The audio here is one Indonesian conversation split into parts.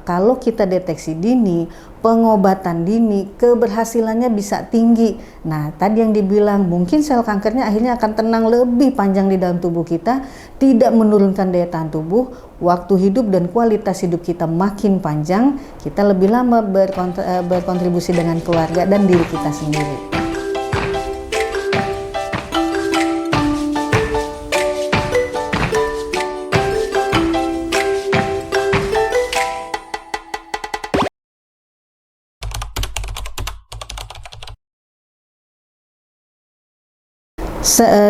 Kalau kita deteksi dini, pengobatan dini, keberhasilannya bisa tinggi. Nah, tadi yang dibilang mungkin sel kankernya akhirnya akan tenang lebih panjang di dalam tubuh kita, tidak menurunkan daya tahan tubuh, waktu hidup dan kualitas hidup kita makin panjang, kita lebih lama berkontribusi dengan keluarga dan diri kita sendiri.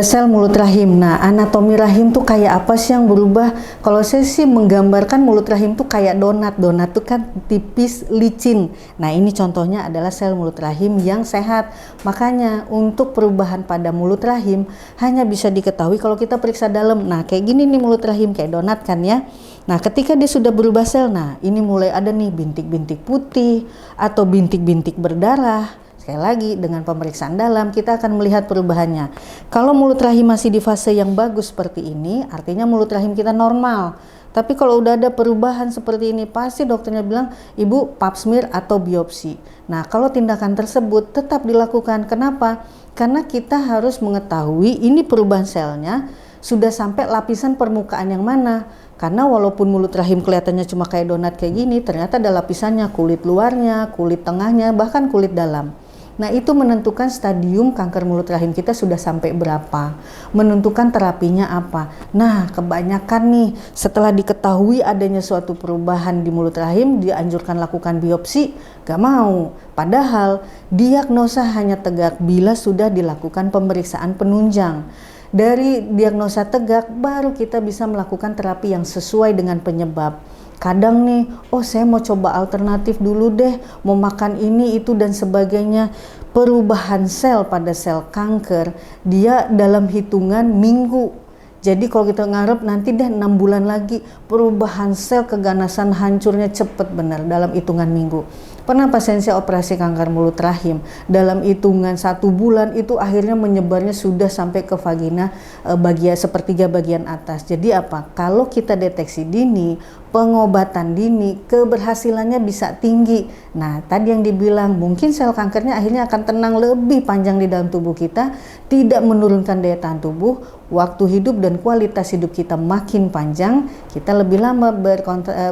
Sel mulut rahim. Nah, anatomi rahim tuh kayak apa sih yang berubah? Kalau saya sih menggambarkan mulut rahim tuh kayak donat. Donat tuh kan tipis, licin. Nah, ini contohnya adalah sel mulut rahim yang sehat. Makanya untuk perubahan pada mulut rahim hanya bisa diketahui kalau kita periksa dalam. Nah, kayak gini nih mulut rahim, kayak donat kan ya. Nah, ketika dia sudah berubah sel, nah ini mulai ada nih bintik-bintik putih atau bintik-bintik berdarah. Sekali lagi, dengan pemeriksaan dalam kita akan melihat perubahannya. Kalau mulut rahim masih di fase yang bagus seperti ini, artinya mulut rahim kita normal. Tapi kalau udah ada perubahan seperti ini, pasti dokternya bilang, ibu pap smear atau biopsi. Nah, kalau tindakan tersebut tetap dilakukan. Kenapa? Karena kita harus mengetahui ini perubahan selnya sudah sampai lapisan permukaan yang mana. Karena walaupun mulut rahim kelihatannya cuma kayak donat kayak gini, ternyata ada lapisannya, kulit luarnya, kulit tengahnya, bahkan kulit dalam. Nah, itu menentukan stadium kanker mulut rahim kita sudah sampai berapa, menentukan terapinya apa. Nah, kebanyakan nih setelah diketahui adanya suatu perubahan di mulut rahim, dianjurkan lakukan biopsi, gak mau. Padahal diagnosa hanya tegak bila sudah dilakukan pemeriksaan penunjang. Dari diagnosa tegak baru kita bisa melakukan terapi yang sesuai dengan penyebab. Kadang nih, oh saya mau coba alternatif dulu deh, mau makan ini, itu dan sebagainya. Perubahan sel pada sel kanker, dia dalam hitungan minggu. Jadi kalau kita ngarep nanti deh 6 bulan lagi, perubahan sel keganasan hancurnya cepet benar dalam hitungan minggu. Pernah pasien saya operasi kanker mulut rahim, dalam hitungan 1 bulan itu akhirnya menyebarnya sudah sampai ke vagina bagian sepertiga bagian atas. Jadi apa? Kalau kita deteksi dini, pengobatan dini, keberhasilannya bisa tinggi. Nah, tadi yang dibilang mungkin sel kankernya akhirnya akan tenang lebih panjang di dalam tubuh kita, tidak menurunkan daya tahan tubuh, waktu hidup dan kualitas hidup kita makin panjang, kita lebih lama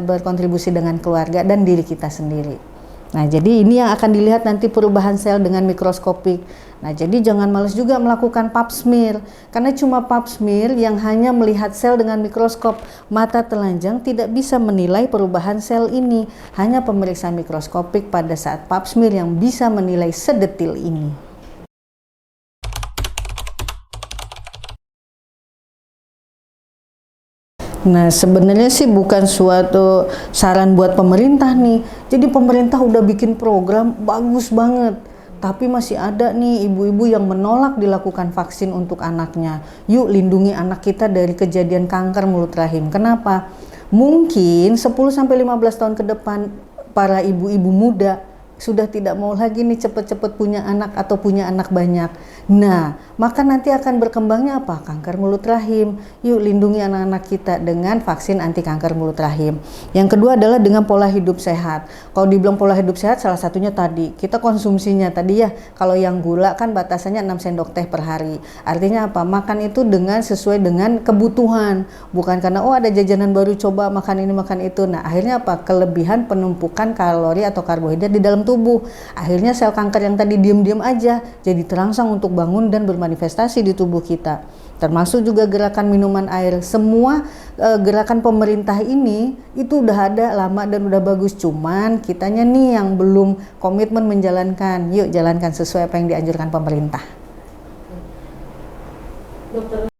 berkontribusi dengan keluarga dan diri kita sendiri. Nah, jadi ini yang akan dilihat nanti perubahan sel dengan mikroskopik. Nah, jadi jangan malas juga melakukan pap smear, karena cuma pap smear yang hanya melihat sel dengan mikroskop. Mata telanjang tidak bisa menilai perubahan sel ini. Hanya pemeriksaan mikroskopik pada saat pap smear yang bisa menilai sedetil ini. Nah, sebenarnya sih bukan suatu saran buat pemerintah nih. Jadi pemerintah udah bikin program bagus banget, tapi masih ada nih ibu-ibu yang menolak dilakukan vaksin untuk anaknya. Yuk lindungi anak kita dari kejadian kanker mulut rahim. Kenapa? Mungkin 10-15 tahun ke depan para ibu-ibu muda sudah tidak mau lagi nih cepet-cepet punya anak atau punya anak banyak. Nah, maka nanti akan berkembangnya apa? Kanker mulut rahim. Yuk lindungi anak-anak kita dengan vaksin anti kanker mulut rahim. Yang kedua adalah dengan pola hidup sehat. Kalau dibilang pola hidup sehat, salah satunya tadi, kita konsumsinya tadi ya, kalau yang gula kan batasannya 6 sendok teh per hari. Artinya apa? Makan itu dengan sesuai dengan kebutuhan. Bukan karena oh ada jajanan baru coba makan ini makan itu. Nah, akhirnya apa? Kelebihan penumpukan kalori atau karbohidrat di dalam tubuh. Akhirnya sel kanker yang tadi diam-diam aja jadi terangsang untuk bangun dan bermanifestasi di tubuh kita. Termasuk juga gerakan minuman air. Semua gerakan pemerintah ini itu udah ada lama dan udah bagus. Cuman kitanya nih yang belum komitmen menjalankan. Yuk jalankan sesuai apa yang dianjurkan pemerintah. Dokter.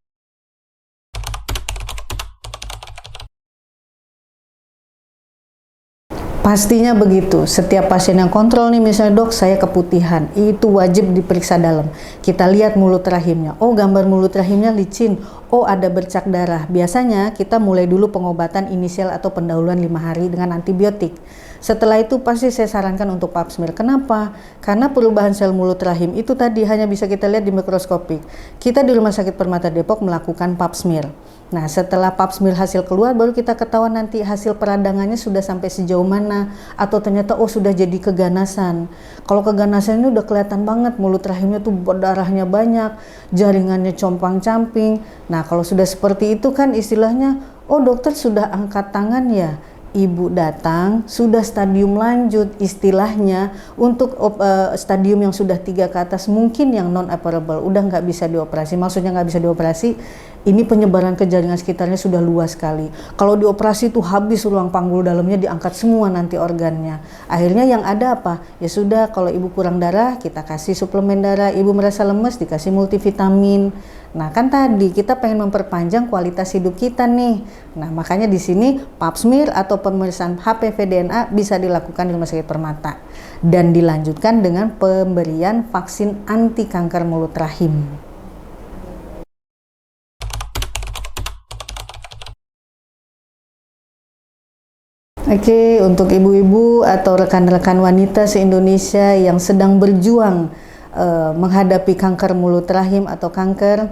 Pastinya begitu. Setiap pasien yang kontrol nih, misalnya dok saya keputihan, itu wajib diperiksa dalam. Kita lihat mulut rahimnya. Oh, gambar mulut rahimnya licin. Oh, ada bercak darah. Biasanya kita mulai dulu pengobatan inisial atau pendahuluan 5 hari dengan antibiotik. Setelah itu pasti saya sarankan untuk pap smear. Kenapa? Karena perubahan sel mulut rahim itu tadi hanya bisa kita lihat di mikroskopik. Kita di Rumah Sakit Permata Depok melakukan pap smear. Nah, setelah pap smear hasil keluar, baru kita ketahuan nanti hasil peradangannya sudah sampai sejauh mana, atau ternyata oh sudah jadi keganasan. Kalau keganasan ini udah kelihatan banget, mulut rahimnya tuh darahnya banyak, jaringannya compang-camping. Nah, kalau sudah seperti itu kan istilahnya, oh dokter sudah angkat tangan ya. Ibu datang sudah stadium lanjut, istilahnya untuk stadium yang sudah 3 ke atas, mungkin yang non operable, udah nggak bisa dioperasi. Maksudnya nggak bisa dioperasi, ini penyebaran ke jaringan sekitarnya sudah luas sekali. Kalau dioperasi itu habis ruang panggul dalamnya, diangkat semua nanti organnya. Akhirnya yang ada apa? Ya sudah, kalau ibu kurang darah kita kasih suplemen darah, ibu merasa lemes dikasih multivitamin. Nah, kan tadi kita pengen memperpanjang kualitas hidup kita nih. Nah, makanya di sini pap smear atau pemeriksaan HPV DNA bisa dilakukan di Rumah Sakit Permata dan dilanjutkan dengan pemberian vaksin anti kanker mulut rahim. Oke, untuk ibu-ibu atau rekan-rekan wanita se-Indonesia yang sedang berjuang menghadapi kanker mulut rahim atau kanker,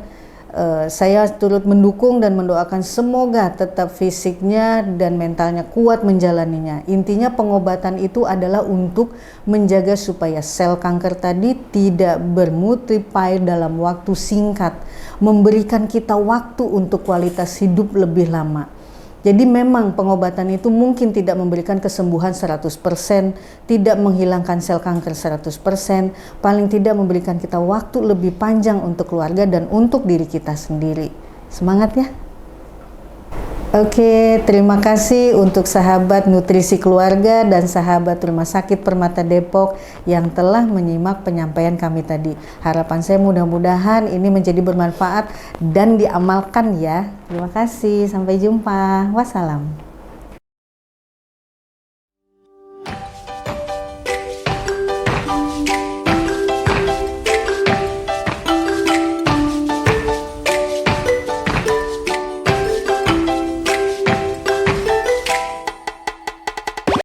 saya turut mendukung dan mendoakan semoga tetap fisiknya dan mentalnya kuat menjalaninya. Intinya pengobatan itu adalah untuk menjaga supaya sel kanker tadi tidak bermultiply dalam waktu singkat, memberikan kita waktu untuk kualitas hidup lebih lama. Jadi memang pengobatan itu mungkin tidak memberikan kesembuhan 100%, tidak menghilangkan sel kanker 100%, paling tidak memberikan kita waktu lebih panjang untuk keluarga dan untuk diri kita sendiri. Semangat ya! Oke, terima kasih untuk sahabat nutrisi keluarga dan sahabat Rumah Sakit Permata Depok yang telah menyimak penyampaian kami tadi. Harapan saya mudah-mudahan ini menjadi bermanfaat dan diamalkan ya. Terima kasih, sampai jumpa. Wassalam.